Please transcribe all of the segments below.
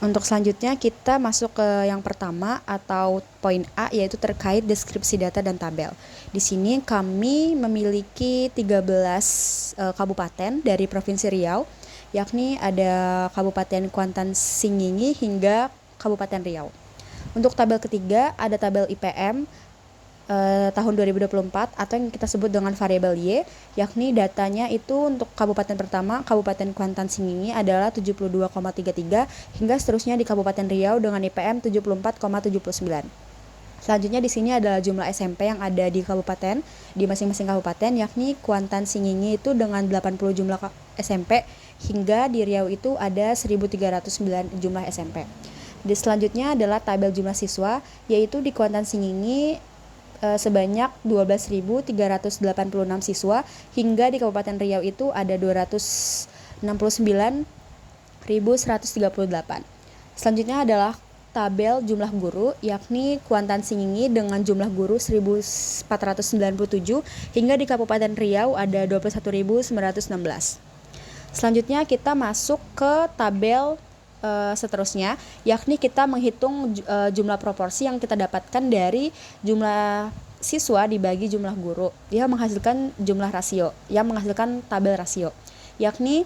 Untuk selanjutnya kita masuk ke yang pertama atau poin A, yaitu terkait deskripsi data dan tabel. Di sini kami memiliki 13 kabupaten dari Provinsi Riau, yakni ada Kabupaten Kuantan Singingi hingga Kabupaten Riau. Untuk tabel ketiga ada tabel IPM tahun 2024 atau yang kita sebut dengan variabel Y, yakni datanya itu untuk kabupaten pertama, Kabupaten Kuantan Singingi adalah 72,33 hingga seterusnya di Kabupaten Riau dengan IPM 74,79. Selanjutnya di sini adalah jumlah SMP yang ada di kabupaten, di masing-masing kabupaten, yakni Kuantan Singingi itu dengan 80 jumlah SMP hingga di Riau itu ada 1.309 jumlah SMP. Selanjutnya adalah tabel jumlah siswa, yaitu di Kuantan Singingi sebanyak 12.386 siswa hingga di Kabupaten Riau itu ada 269.138. Selanjutnya adalah tabel jumlah guru, yakni Kuantan Singingi dengan jumlah guru 1.497 hingga di Kabupaten Riau ada 21.916. Selanjutnya kita masuk ke tabel seterusnya, yakni kita menghitung jumlah proporsi yang kita dapatkan dari jumlah siswa dibagi jumlah guru, yang menghasilkan jumlah rasio, yang menghasilkan tabel rasio, yakni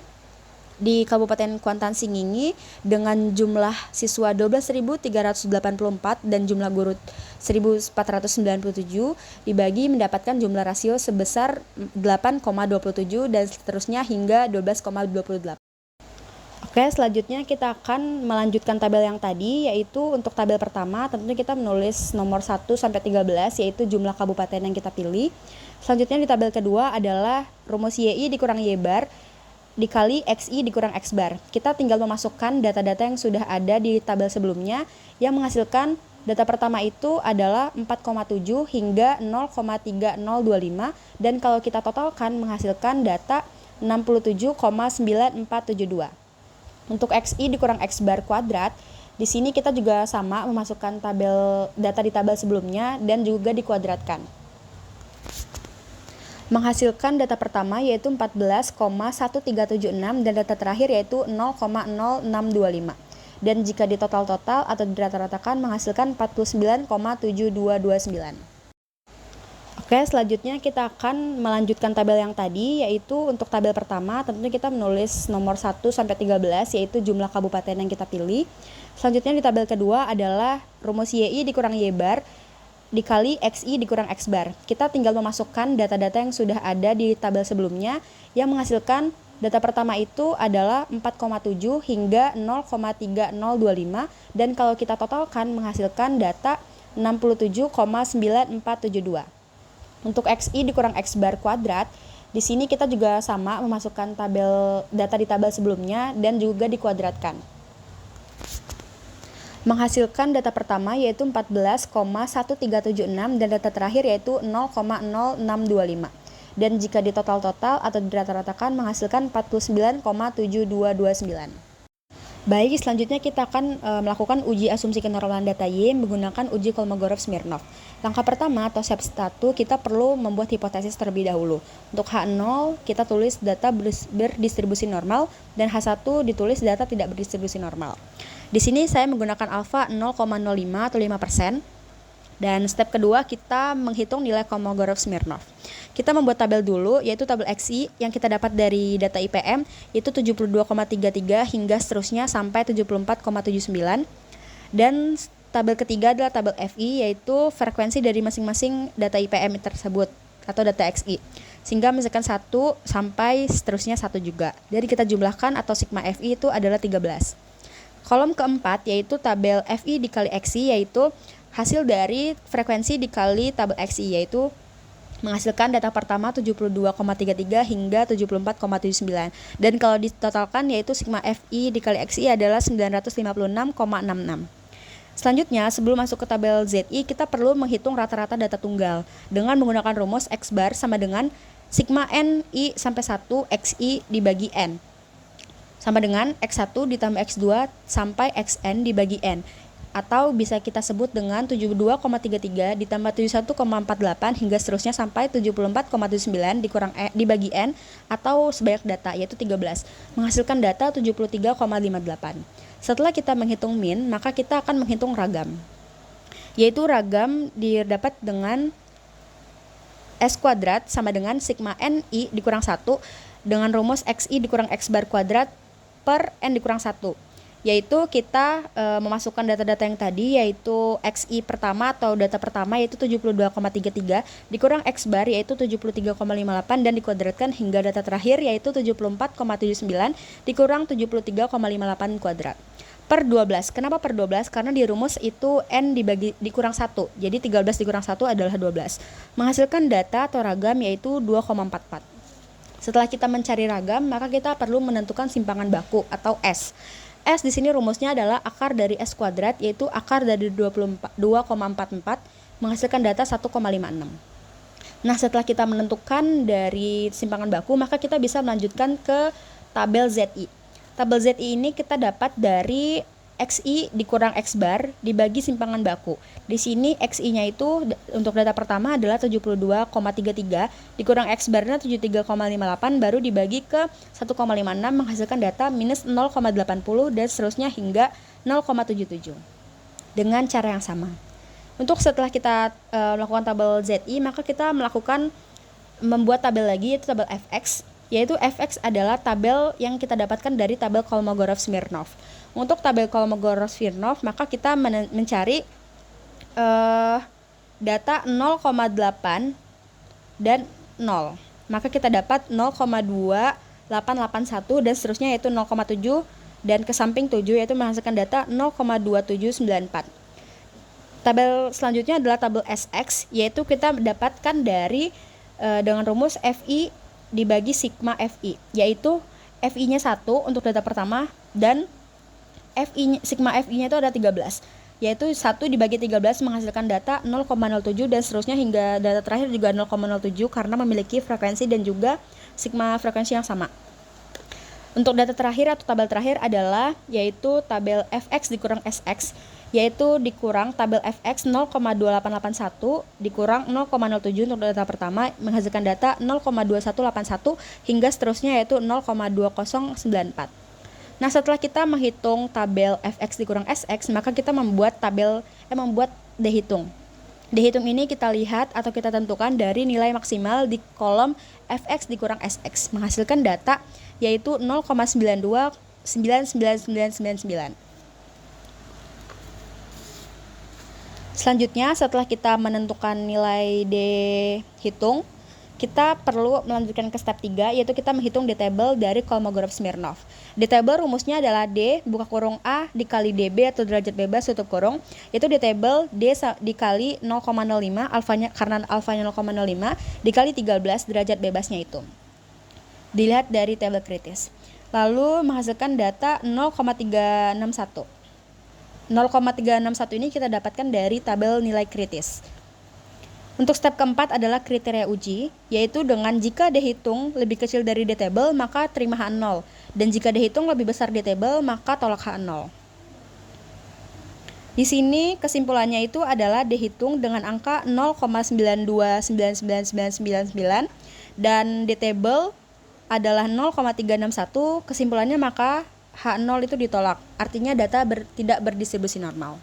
di Kabupaten Kuantan Singingi dengan jumlah siswa 12.384 dan jumlah guru 1.497 dibagi mendapatkan jumlah rasio sebesar 8,27 dan seterusnya hingga 12,28. Oke, selanjutnya kita akan melanjutkan tabel yang tadi, yaitu untuk tabel pertama tentunya kita menulis nomor 1 sampai 13, yaitu jumlah kabupaten yang kita pilih. Selanjutnya di tabel kedua adalah rumus YI dikurang Y bar dikali XI dikurang X bar. Kita tinggal memasukkan data-data yang sudah ada di tabel sebelumnya, yang menghasilkan data pertama itu adalah 4,7 hingga 0,3025, dan kalau kita totalkan menghasilkan data 67,9472. Untuk XI dikurang X bar kuadrat, di sini kita juga sama memasukkan data di tabel sebelumnya dan juga dikuadratkan. Menghasilkan data pertama yaitu 14,1376 dan data terakhir yaitu 0,0625. Dan jika ditotal-total atau dirata-ratakan menghasilkan 49,7229. Oke, selanjutnya kita akan melanjutkan tabel yang tadi, yaitu untuk tabel pertama tentunya kita menulis nomor 1 sampai 13, yaitu jumlah kabupaten yang kita pilih. Selanjutnya di tabel kedua adalah rumus YI dikurang Y bar dikali XI dikurang X bar. Kita tinggal memasukkan data-data yang sudah ada di tabel sebelumnya, yang menghasilkan data pertama itu adalah 4,7 hingga 0,3025, dan kalau kita totalkan menghasilkan data 67,9472. Untuk XI dikurang X bar kuadrat, di sini kita juga sama memasukkan data di tabel sebelumnya dan juga dikuadratkan. Menghasilkan data pertama yaitu 14,1376 dan data terakhir yaitu 0,0625. Dan jika ditotal-total atau dirata-ratakan menghasilkan 49,7229. Baik, selanjutnya kita akan melakukan uji asumsi kenormalan data Y menggunakan uji Kolmogorov-Smirnov. Langkah pertama atau step 1, kita perlu membuat hipotesis terlebih dahulu. Untuk H0 kita tulis data berdistribusi normal dan H1 ditulis data tidak berdistribusi normal. Di sini saya menggunakan alfa 0,05 atau 5%. Dan step kedua kita menghitung nilai Kolmogorov-Smirnov. Kita membuat tabel dulu, yaitu tabel XI yang kita dapat dari data IPM itu 72,33 hingga seterusnya sampai 74,79. Dan tabel ketiga adalah tabel FI, yaitu frekuensi dari masing-masing data IPM tersebut atau data XI. Sehingga misalkan 1 sampai seterusnya 1 juga. Jadi kita jumlahkan atau sigma FI itu adalah 13. Kolom keempat yaitu tabel FI dikali XI, yaitu hasil dari frekuensi dikali tabel XI, yaitu menghasilkan data pertama 72,33 hingga 74,79. Dan kalau ditotalkan yaitu sigma FI dikali XI adalah 956,66. Selanjutnya, sebelum masuk ke tabel ZI, kita perlu menghitung rata-rata data tunggal dengan menggunakan rumus X bar sama dengan sigma N I sampai 1 XI dibagi N sama dengan X1 ditambah X2 sampai XN dibagi N. atau bisa kita sebut dengan 72,33 ditambah 71,48 hingga seterusnya sampai 74,79 dibagi N atau sebanyak data yaitu 13 menghasilkan data 73,58. Setelah kita menghitung min, maka kita akan menghitung ragam, yaitu ragam didapat dengan S kuadrat sama dengan sigma NI dikurang 1 dengan rumus XI dikurang X bar kuadrat per N dikurang 1, yaitu kita memasukkan data-data yang tadi, yaitu XI pertama atau data pertama yaitu 72,33 dikurang X bar yaitu 73,58 dan dikuadratkan hingga data terakhir yaitu 74,79 dikurang 73,58 kuadrat per 12. Kenapa per 12? Karena di rumus itu N dikurang 1. Jadi 13 dikurang 1 adalah 12. Menghasilkan data atau ragam yaitu 2,44. Setelah kita mencari ragam, maka kita perlu menentukan simpangan baku atau S. S di sini rumusnya adalah akar dari S kuadrat, yaitu akar dari 2,44 menghasilkan data 1,56. Nah, setelah kita menentukan dari simpangan baku, maka kita bisa melanjutkan ke tabel ZI. Tabel ZI ini kita dapat dari XI dikurang X bar dibagi simpangan baku. Di sini XI-nya itu untuk data pertama adalah 72,33 dikurang X barnya 73,58 baru dibagi ke 1,56 menghasilkan data minus 0,80 dan seterusnya hingga 0,77 dengan cara yang sama. Untuk setelah kita melakukan tabel ZI, maka kita membuat tabel lagi yaitu tabel FX, yaitu FX adalah tabel yang kita dapatkan dari tabel Kolmogorov-Smirnov. Untuk tabel Kolmogorov-Smirnov, maka kita mencari data 0,8 dan 0. Maka kita dapat 0,2881 dan seterusnya yaitu 0,7 dan ke samping 7 yaitu menghasilkan data 0,2794. Tabel selanjutnya adalah tabel SX, yaitu kita mendapatkan dari dengan rumus FI dibagi sigma FI, yaitu FI-nya 1 untuk data pertama dan sigma FI-nya itu ada 13, yaitu 1 dibagi 13 menghasilkan data 0,07 dan seterusnya hingga data terakhir juga 0,07 karena memiliki frekuensi dan juga sigma frekuensi yang sama. Untuk data terakhir atau tabel terakhir adalah yaitu tabel FX dikurang SX, yaitu dikurang tabel FX 0,2881 dikurang 0,07 untuk data pertama menghasilkan data 0,2181 hingga seterusnya yaitu 0,2094. Nah, setelah kita menghitung tabel FX dikurang SX, maka kita membuat dehitung. Dehitung ini kita lihat atau kita tentukan dari nilai maksimal di kolom FX dikurang SX menghasilkan data yaitu 0,929999. Selanjutnya, setelah kita menentukan nilai dehitung, kita perlu melanjutkan ke step 3, yaitu kita menghitung D-table dari Kolmogorov-Smirnov. D-table rumusnya adalah D buka kurung A dikali DB atau derajat bebas tutup kurung, yaitu D-table D dikali 0,05 alfanya, karena alfanya 0,05 dikali 13 derajat bebasnya itu. Dilihat dari tabel kritis. Lalu menghasilkan data 0,361. 0,361 ini kita dapatkan dari tabel nilai kritis. Untuk step keempat adalah kriteria uji, yaitu dengan jika D-hitung lebih kecil dari D-table maka terima H0, dan jika D-hitung lebih besar D-table maka tolak H0. Di sini kesimpulannya itu adalah D-hitung dengan angka 0,929999 dan D-table adalah 0,361, kesimpulannya maka H0 itu ditolak, artinya data tidak berdistribusi normal.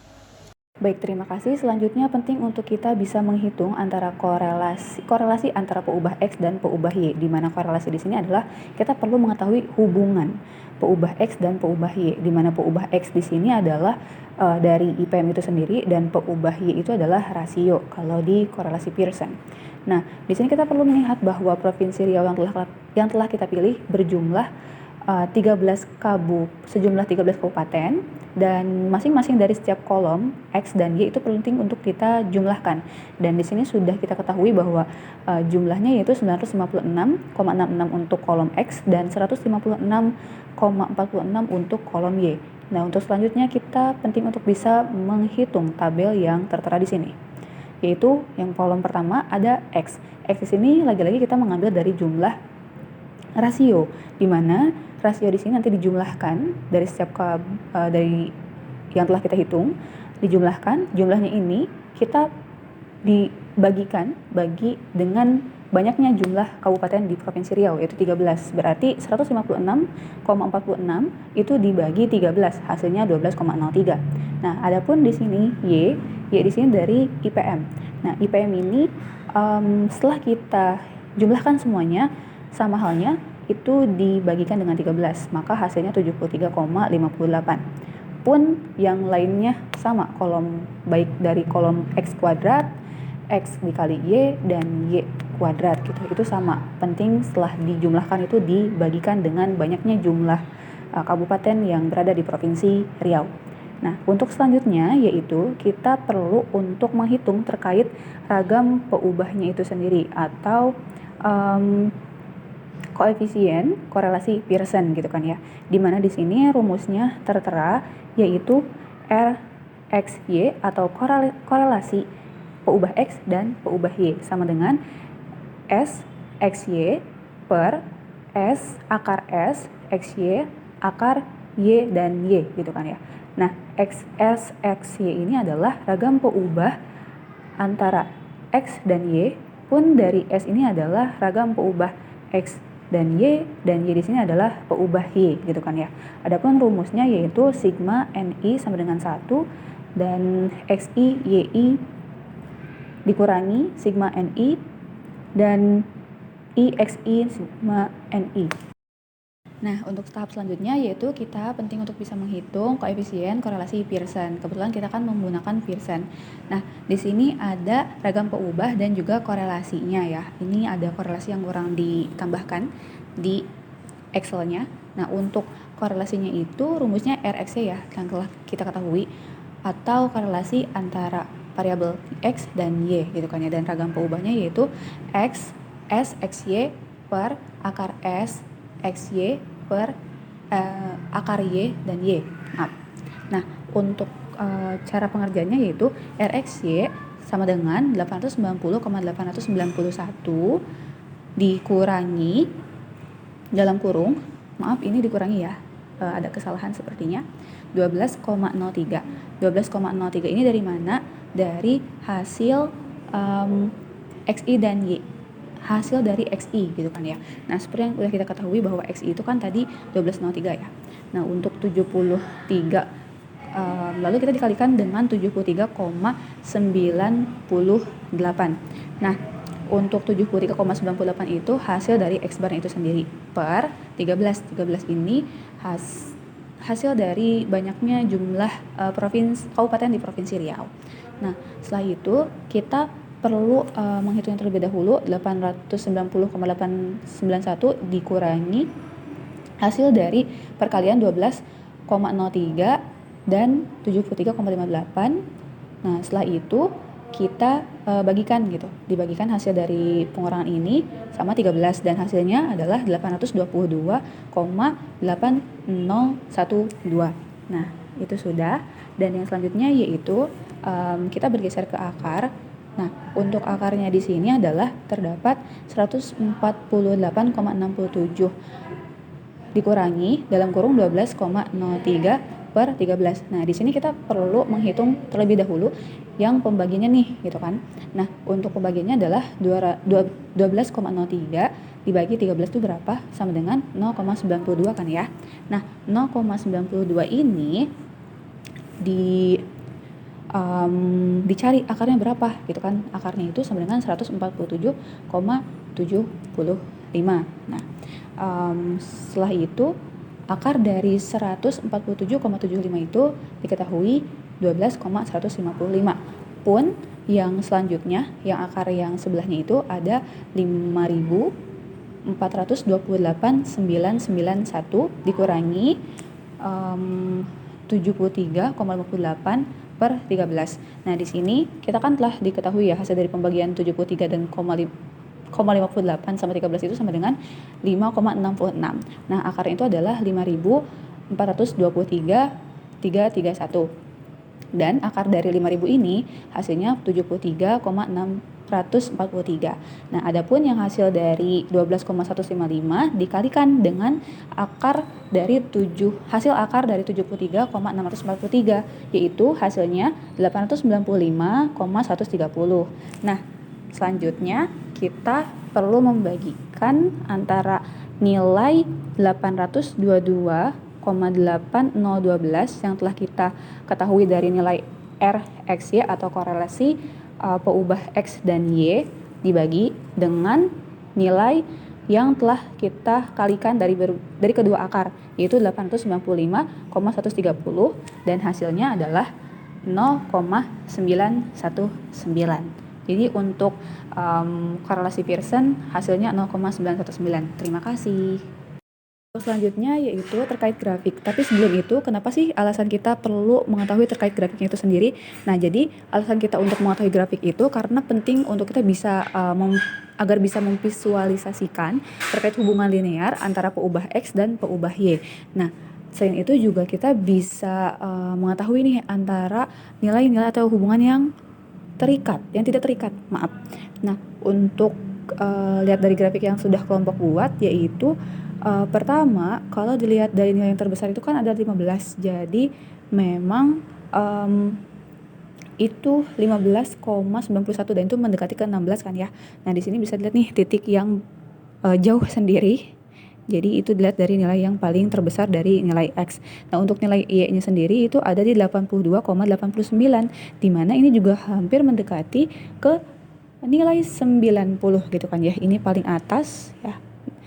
Baik, terima kasih. Selanjutnya penting untuk kita bisa menghitung antara korelasi antara peubah X dan peubah Y, di mana korelasi di sini adalah kita perlu mengetahui hubungan peubah X dan peubah Y, di mana peubah X di sini adalah dari IPM itu sendiri dan peubah Y itu adalah rasio kalau di korelasi Pearson. Nah, di sini kita perlu melihat bahwa Provinsi Riau yang telah kita pilih berjumlah 13 sejumlah 13 kabupaten, dan masing-masing dari setiap kolom X dan Y itu penting untuk kita jumlahkan. Dan di sini sudah kita ketahui bahwa jumlahnya yaitu 956,66 untuk kolom X dan 156,46 untuk kolom Y. Nah, untuk selanjutnya kita penting untuk bisa menghitung tabel yang tertera di sini. Yaitu yang kolom pertama ada X. X di sini lagi-lagi kita mengambil dari jumlah rasio, di mana rasio di sini nanti dijumlahkan dari setiap dari yang telah kita hitung dijumlahkan, jumlahnya ini kita bagi dengan banyaknya jumlah kabupaten di Provinsi Riau, yaitu 13. Berarti 156,46 itu dibagi 13, hasilnya 12,03. Nah, adapun di sini Y di sini dari IPM. Nah, IPM ini setelah kita jumlahkan semuanya, sama halnya itu dibagikan dengan 13, maka hasilnya 73,58. Pun yang lainnya sama, baik dari kolom X kuadrat, X dikali Y, dan Y kuadrat gitu, itu sama. Penting setelah dijumlahkan itu dibagikan dengan banyaknya jumlah kabupaten yang berada di Provinsi Riau. Nah, untuk selanjutnya yaitu kita perlu untuk menghitung terkait ragam peubahnya itu sendiri, atau koefisien korelasi Pearson gitu kan ya. Dimana di sini rumusnya tertera yaitu RXY atau korelasi peubah X dan peubah Y sama dengan S XY per S akar S XY akar Y dan Y gitu kan ya. Nah, S XY ini adalah ragam peubah antara X dan Y, pun dari S ini adalah ragam peubah X dan Y di sini adalah peubah Y gitu kan ya. Adapun rumusnya yaitu sigma NI sama dengan 1 dan XI YI dikurangi sigma NI dan IXI sigma NI. Nah, untuk tahap selanjutnya yaitu kita penting untuk bisa menghitung koefisien korelasi Pearson. Kebetulan kita kan menggunakan Pearson. Nah, di sini ada ragam peubah dan juga korelasinya ya. Ini ada korelasi yang kurang ditambahkan di Excel-nya. Nah, untuk korelasinya itu rumusnya RXY ya, yang telah kita ketahui, atau korelasi antara variabel X dan Y gitu kan ya. Dan ragam peubahnya yaitu X S XY per akar S XY per akar Y dan Y. Nah, untuk cara pengerjaannya yaitu RXY sama dengan 890,891 dikurangi dalam kurung, maaf ini dikurangi ya, ada kesalahan sepertinya, 12,03. 12,03 ini dari mana? Dari hasil XI dan Y, hasil dari XI gitu kan ya. Nah, seperti yang udah kita ketahui bahwa XI itu kan tadi 12,03 ya. Nah, untuk 73 lalu kita dikalikan dengan 73,98. Nah, untuk 73,98 itu hasil dari X bar itu sendiri per 13. 13 ini hasil dari banyaknya jumlah kabupaten di Provinsi Riau. Nah, setelah itu kita perlu menghitung terlebih dahulu 890,891 dikurangi hasil dari perkalian 12,03 dan 73,58. Nah, setelah itu kita bagikan gitu. Dibagikan hasil dari pengurangan ini sama 13 dan hasilnya adalah 820,8012. Nah, itu sudah. Dan yang selanjutnya yaitu kita bergeser ke akar. Nah, untuk akarnya di sini adalah terdapat 148,67 dikurangi dalam kurung 12,03 per 13. Nah, di sini kita perlu menghitung terlebih dahulu yang pembagiannya nih, gitu kan. Nah, untuk pembagiannya adalah 12,03 dibagi 13 itu berapa? Sama dengan 0,92 kan ya. Nah, 0,92 ini dicari akarnya berapa gitu kan. Akarnya itu sama dengan 147,75. Nah, setelah itu akar dari 147,75 itu diketahui 12,155. Pun yang selanjutnya, yang akar yang sebelahnya itu ada 5.428,991 dikurangi 73,58 per 13. Nah, di sini kita kan telah diketahui ya hasil dari pembagian 73 dan 0,58 sama 13 itu sama dengan 5,66. Nah, akarnya itu adalah 5.423,331. Dan akar dari 5.000 ini hasilnya 73,6 Nah, adapun yang hasil dari 12,155 dikalikan dengan hasil akar dari 73,643, yaitu hasilnya 895,130. Nah, selanjutnya kita perlu membagikan antara nilai 822,8012 yang telah kita ketahui dari nilai RXY atau korelasi peubah X dan Y dibagi dengan nilai yang telah kita kalikan dari kedua akar, yaitu 895,130 dan hasilnya adalah 0,919. Jadi untuk korelasi Pearson hasilnya 0,919. Terima kasih. Selanjutnya yaitu terkait grafik. Tapi sebelum itu, kenapa sih alasan kita perlu mengetahui terkait grafiknya itu sendiri? Nah, jadi alasan kita untuk mengetahui grafik itu karena penting untuk kita bisa agar bisa memvisualisasikan terkait hubungan linear antara peubah X dan peubah Y. Nah, selain itu juga kita bisa mengetahui nih antara nilai-nilai atau hubungan yang tidak terikat, maaf. Nah, untuk lihat dari grafik yang sudah kelompok buat, yaitu pertama, kalau dilihat dari nilai yang terbesar itu kan ada 15. Jadi memang itu 15,91 dan itu mendekati ke 16 kan ya. Nah, di sini bisa dilihat nih titik yang jauh sendiri. Jadi itu dilihat dari nilai yang paling terbesar dari nilai X. Nah, untuk nilai Y-nya sendiri itu ada di 82,89, di mana ini juga hampir mendekati ke nilai 90 gitu kan ya. Ini paling atas ya.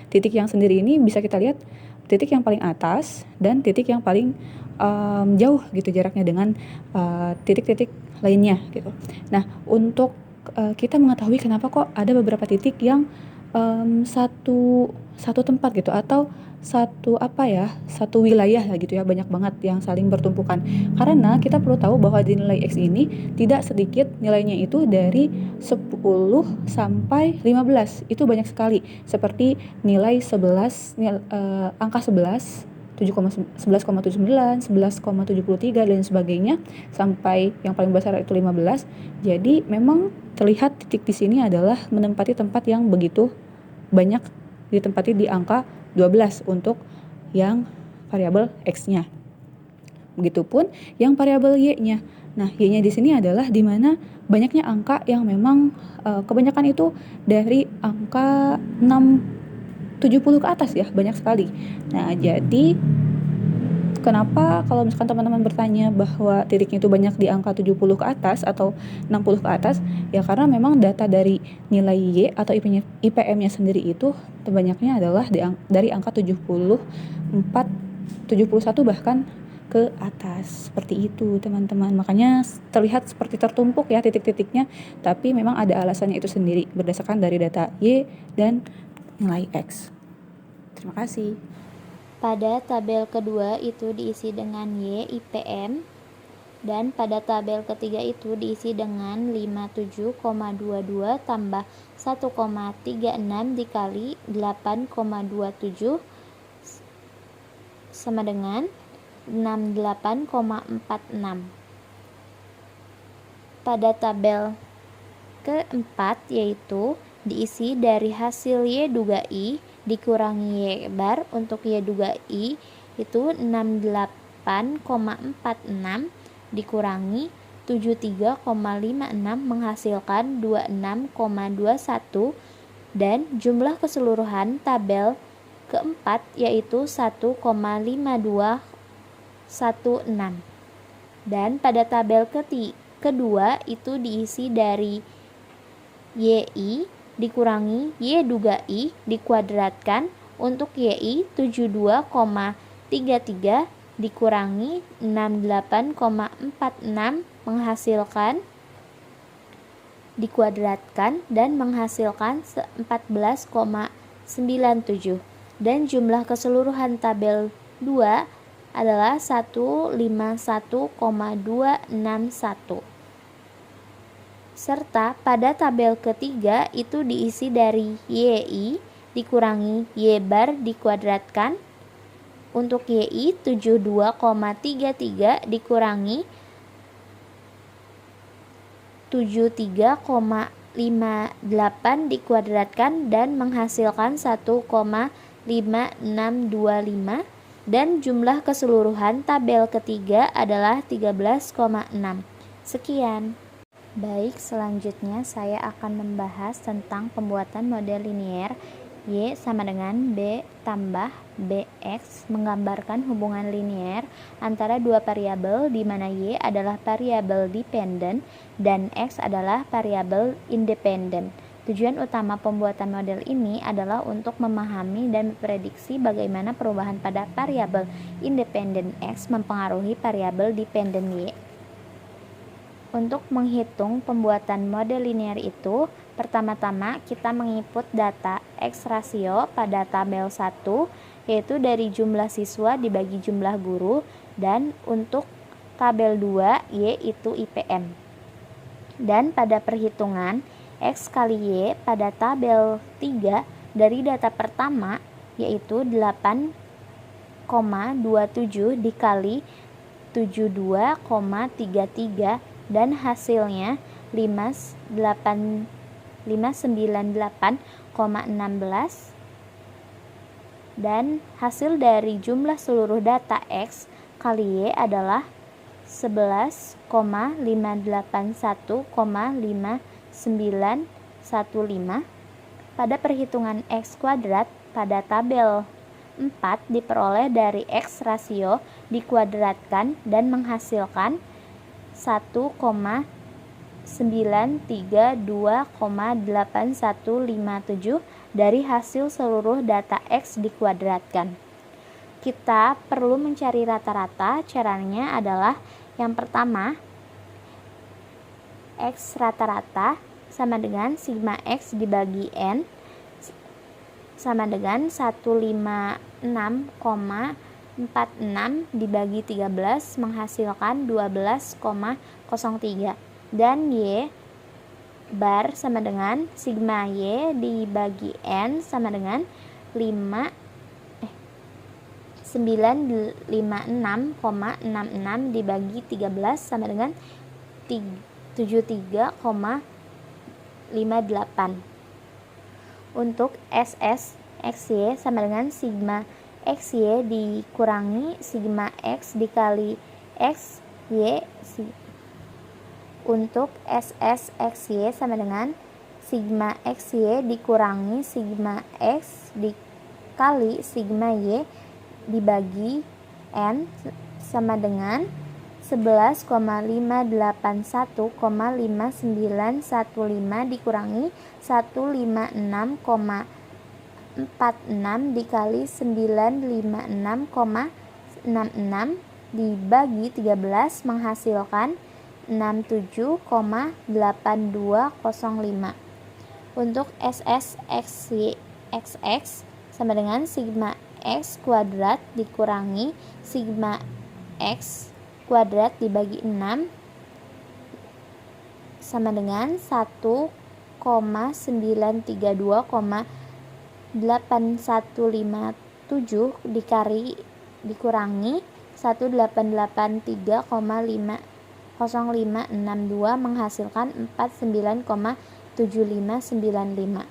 Titik yang sendiri ini bisa kita lihat titik yang paling atas dan titik yang paling jauh gitu jaraknya dengan titik-titik lainnya gitu. Nah, untuk kita mengetahui kenapa kok ada beberapa titik yang satu tempat gitu atau satu wilayah lah gitu ya, banyak banget yang saling bertumpukan. Karena kita perlu tahu bahwa di nilai X ini tidak sedikit nilainya itu dari 10 sampai 15. Itu banyak sekali. Seperti nilai 11, angka 11, 11,79, 11,73 dan sebagainya sampai yang paling besar itu 15. Jadi memang terlihat titik di sini adalah menempati tempat yang begitu banyak ditempati di angka 12 untuk yang variabel X-nya. Begitupun yang variabel Y-nya. Nah, Y-nya di sini adalah di mana banyaknya angka yang memang kebanyakan itu dari angka 70 ke atas ya, banyak sekali. Nah, jadi kenapa kalau misalkan teman-teman bertanya bahwa titiknya itu banyak di angka 70 ke atas atau 60 ke atas, ya karena memang data dari nilai Y atau IPM-nya sendiri itu banyaknya adalah dari angka 74, 71 bahkan ke atas. Seperti itu, teman-teman. Makanya terlihat seperti tertumpuk ya titik-titiknya, tapi memang ada alasannya itu sendiri berdasarkan dari data Y dan nilai X. Terima kasih. Pada tabel kedua itu diisi dengan Y IPM dan pada tabel ketiga itu diisi dengan 57,22 tambah 1,36 dikali 8,27 sama dengan 68,46. Pada tabel keempat yaitu diisi dari hasil Y duga I dikurangi Y bar. Untuk Y duga I itu 68,46 dikurangi 73,56 menghasilkan 26,21 dan jumlah keseluruhan tabel keempat yaitu 1,5216. Dan pada tabel kedua itu diisi dari YI dikurangi Y duga I dikuadratkan. Untuk YI 72,33 dikurangi 68,46 menghasilkan dikuadratkan dan menghasilkan 14,97 dan jumlah keseluruhan tabel 2 adalah 151,261. Serta pada tabel ketiga itu diisi dari YI dikurangi Y bar dikuadratkan. Untuk YI 72,33 dikurangi 73,56 58 dikuadratkan dan menghasilkan 1,5625 dan jumlah keseluruhan tabel ketiga adalah 13,6. Sekian. Baik, selanjutnya saya akan membahas tentang pembuatan model linier Y sama dengan B tambah BX menggambarkan hubungan linier antara dua variabel di mana Y adalah variabel dependen dan X adalah variabel independen. Tujuan utama pembuatan model ini adalah untuk memahami dan memprediksi bagaimana perubahan pada variabel independen X mempengaruhi variabel dependen Y. Untuk menghitung pembuatan model linier itu, pertama-tama kita menginput data X rasio pada tabel 1, yaitu dari jumlah siswa dibagi jumlah guru, dan untuk tabel 2, Y itu IPM. Dan pada perhitungan, X kali Y pada tabel 3 dari data pertama, yaitu 8,27 dikali 72,33 dan hasilnya 598,16 dan hasil dari jumlah seluruh data X kali Y adalah 11,581,5915. Pada perhitungan X kuadrat pada tabel 4 diperoleh dari X rasio dikuadratkan dan menghasilkan 1,932,8157 dari hasil seluruh data X dikuadratkan. Kita perlu mencari rata-rata. Caranya adalah yang pertama, X rata-rata sama dengan sigma X dibagi N sama dengan 156,46 dibagi 13 menghasilkan 12,03 dan Y bar sama dengan sigma Y dibagi N sama dengan 956,66 dibagi 13 sama dengan 73,58. Untuk SS XY sama dengan sigma XY dikurangi sigma X dikali XY. Untuk SS XY sama dengan sigma XY dikurangi sigma X dikali sigma Y dibagi N sama dengan 11,581,5915 dikurangi 156,46 dikali 956,66 dibagi 13 menghasilkan 67,8205. Untuk SS XY XX sama dengan sigma X kuadrat dikurangi sigma X kuadrat dibagi 6 sama dengan 1,932,8157 dikurangi 1883,0562 menghasilkan 49,7595.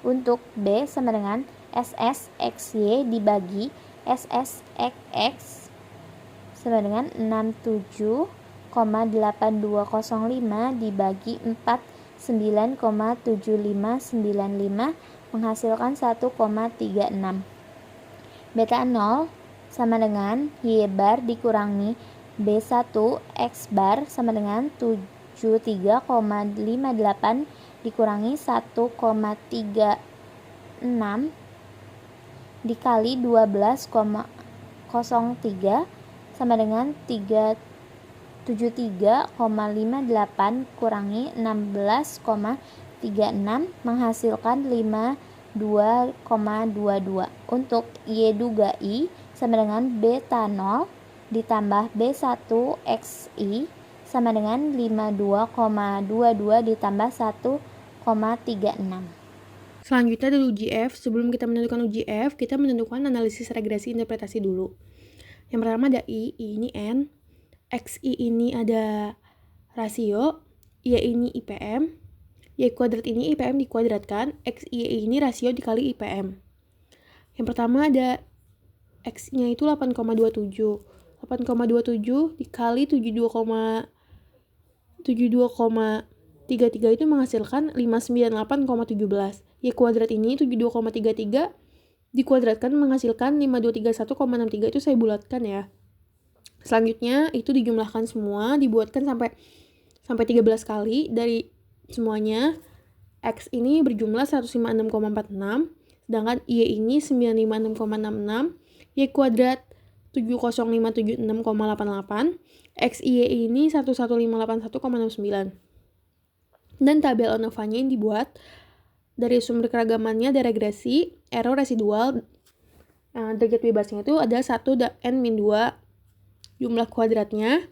Untuk B sama dengan SS XY dibagi SS XX sama dengan 67,8205 dibagi 4 9,7595 menghasilkan 1,36. Beta 0 sama dengan Y bar dikurangi B1 X bar sama dengan 73,58 dikurangi 1,36 dikali 12,03 sama dengan 373,58 kurangi 16,36 menghasilkan 52,22. Untuk Y duga I sama dengan beta 0 ditambah B1 XI sama dengan 52,22 ditambah 1,36. Selanjutnya dari uji F. Sebelum kita menentukan uji F, kita menentukan analisis regresi interpretasi dulu. Yang pertama ada I ini N, XI ini ada rasio, Y ini IPM, Y kuadrat ini IPM dikuadratkan, X, Y ini rasio dikali IPM. Yang pertama ada X-nya itu 8,27. 8,27 dikali 72,33 itu menghasilkan 598,17. Y kuadrat ini 72,33 dikuadratkan menghasilkan 5231,63, itu saya bulatkan ya. Selanjutnya itu dijumlahkan semua, dibuatkan sampai 13 kali dari semuanya. X ini berjumlah 156,46, sedangkan Y ini 956,66, Y kuadrat 70576,88, X Y ini 11581,69. Dan tabel ANOVA-nya yang dibuat dari sumber keragamannya ada regresi, error residual, derajat bebasnya itu ada 1 dan N-2, jumlah kuadratnya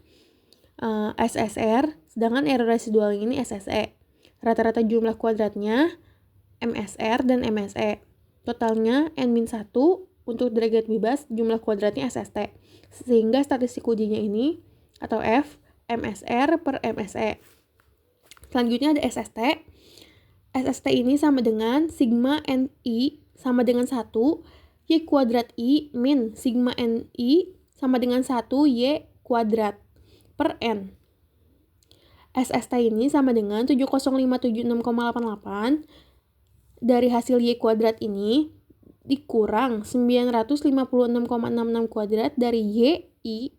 SSR, sedangkan error residual ini SSE. Rata-rata jumlah kuadratnya MSR dan MSE. Totalnya N-1 untuk derajat bebas, jumlah kuadratnya SST. Sehingga statistik ujinya ini atau F, MSR per MSE. Selanjutnya ada SST. SST ini sama dengan sigma NI sama dengan 1, Y kuadrat I min sigma NI sama dengan 1 Y kuadrat per N. SST ini sama dengan 70576,88 dari hasil Y kuadrat ini dikurang 956,66 kuadrat dari Y I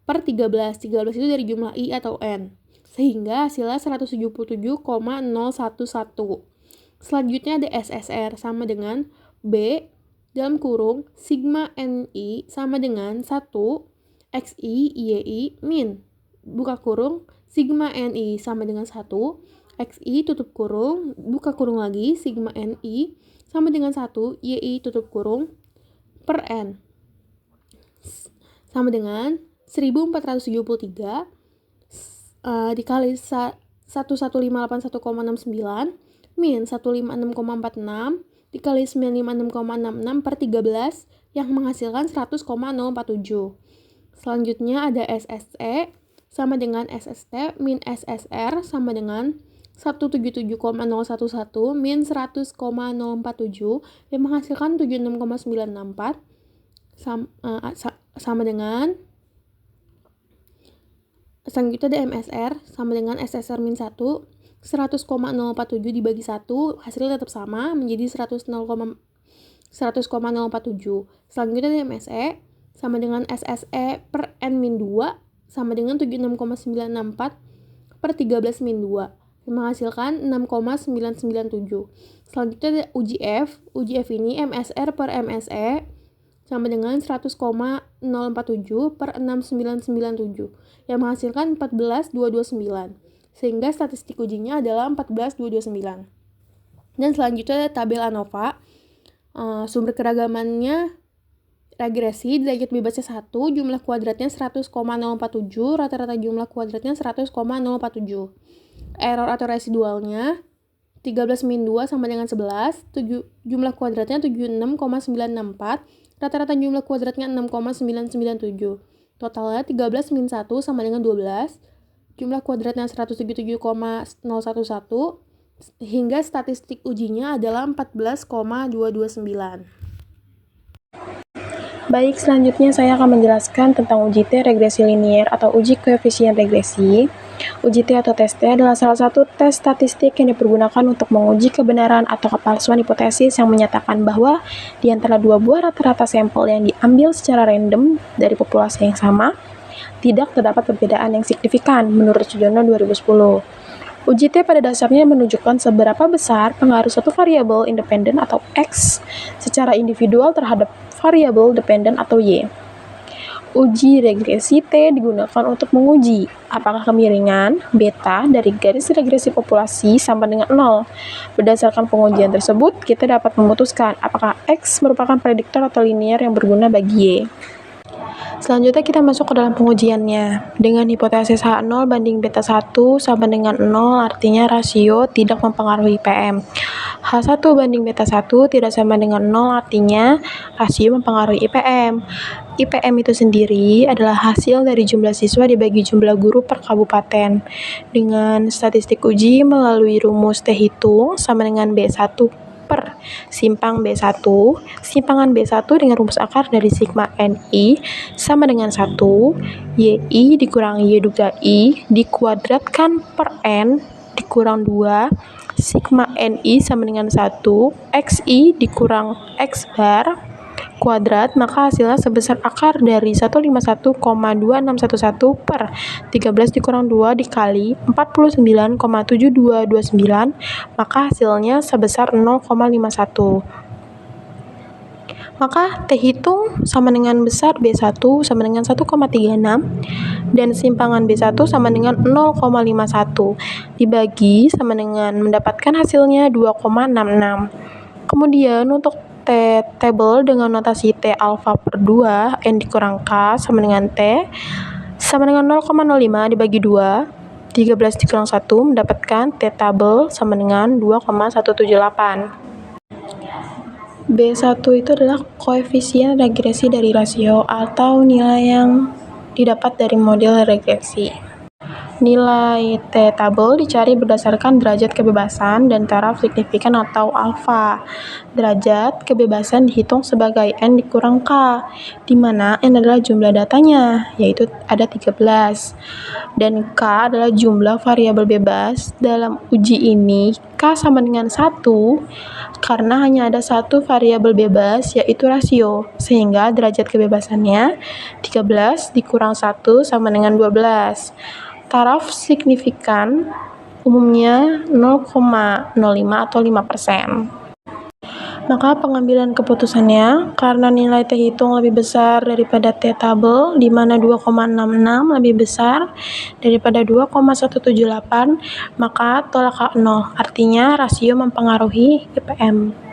per 13. 13 itu dari jumlah I atau N. Sehingga hasilnya 177,011. Selanjutnya ada SSR sama dengan B dalam kurung sigma NI sama dengan 1 XI YI min buka kurung sigma NI sama dengan 1 XI tutup kurung buka kurung lagi sigma NI sama dengan 1 YI tutup kurung per N sama dengan 1473 dikali 11581,69 min 156,46 dikali 956,66 per 13 yang menghasilkan 100,047. Selanjutnya ada SSE sama dengan SST min SSR sama dengan 177,011 min 100,047 yang menghasilkan 76,964 sama dengan selanjutnya ada MSR sama dengan SSR min 1 100,047 dibagi 1 hasilnya tetap sama menjadi 100,047. Selanjutnya ada MSE sama dengan SSE per N-2 sama dengan 76,964 per 13 min 2 yang menghasilkan 6,997. Selanjutnya ada uji F. Uji F ini MSR per MSE sama dengan 100,047 per 6997 yang menghasilkan 14,229. Sehingga statistik ujinya adalah 14,229. Dan selanjutnya ada tabel ANOVA. Sumber keragamannya regresi, derajat bebasnya 1, jumlah kuadratnya 100,047, rata-rata jumlah kuadratnya 100,047. Error atau residualnya 13 min 2 sama dengan 11, jumlah kuadratnya 76,964, rata-rata jumlah kuadratnya 6,997. Totalnya 13 min 1 sama dengan 12, jumlah kuadratnya 177,011, hingga statistik ujinya adalah 14,229. Baik, selanjutnya saya akan menjelaskan tentang uji T regresi linier atau uji koefisien regresi. Uji T atau tes T adalah salah satu tes statistik yang dipergunakan untuk menguji kebenaran atau kepalsuan hipotesis yang menyatakan bahwa di antara dua buah rata-rata sampel yang diambil secara random dari populasi yang sama, tidak terdapat perbedaan yang signifikan menurut Sujono 2010. Uji T pada dasarnya menunjukkan seberapa besar pengaruh suatu variabel independen atau X secara individual terhadap variabel dependen atau Y. Uji regresi T digunakan untuk menguji apakah kemiringan beta dari garis regresi populasi sama dengan 0. Berdasarkan pengujian tersebut, kita dapat memutuskan apakah X merupakan prediktor atau linier yang berguna bagi Y. Selanjutnya kita masuk ke dalam pengujiannya. Dengan hipotesis H0 banding beta 1 sama dengan 0, artinya rasio tidak mempengaruhi IPM. H1 banding beta 1 tidak sama dengan 0, artinya rasio mempengaruhi IPM. IPM itu sendiri adalah hasil dari jumlah siswa dibagi jumlah guru per kabupaten. Dengan statistik uji melalui rumus T hitung sama dengan B1 per simpang B1, simpangan B1 dengan rumus akar dari sigma NI sama dengan 1, YI dikurangi Y duga I dikuadratkan per N dikurang 2, sigma NI sama dengan 1, XI dikurang X bar kuadrat, maka hasilnya sebesar akar dari 151,2611 per 13 dikurang 2 dikali 49,7229, maka hasilnya sebesar 0,51. Maka T hitung sama dengan besar B1 sama dengan 1,36 dan simpangan B1 sama dengan 0,51 dibagi sama dengan mendapatkan hasilnya 2,66. Kemudian untuk T table dengan notasi T alfa per 2, N dikurang K sama dengan T sama dengan 0,05 dibagi 2, 13 dikurang 1 mendapatkan T table sama dengan 2,178. B1 itu adalah koefisien regresi dari rasio atau nilai yang didapat dari model regresi. Nilai T tabel dicari berdasarkan derajat kebebasan dan taraf signifikan atau alfa. Derajat kebebasan dihitung sebagai N dikurang K, di mana N adalah jumlah datanya, yaitu ada 13. Dan K adalah jumlah variabel bebas. Dalam uji ini, K sama dengan 1, karena hanya ada satu variabel bebas, yaitu rasio, sehingga derajat kebebasannya 13 dikurang 1 sama dengan 12. Taraf signifikan umumnya 0,05 atau 5%. Maka pengambilan keputusannya, karena nilai T hitung lebih besar daripada T tabel, di mana 2,66 lebih besar daripada 2,178, maka tolak K0, artinya rasio mempengaruhi IPM.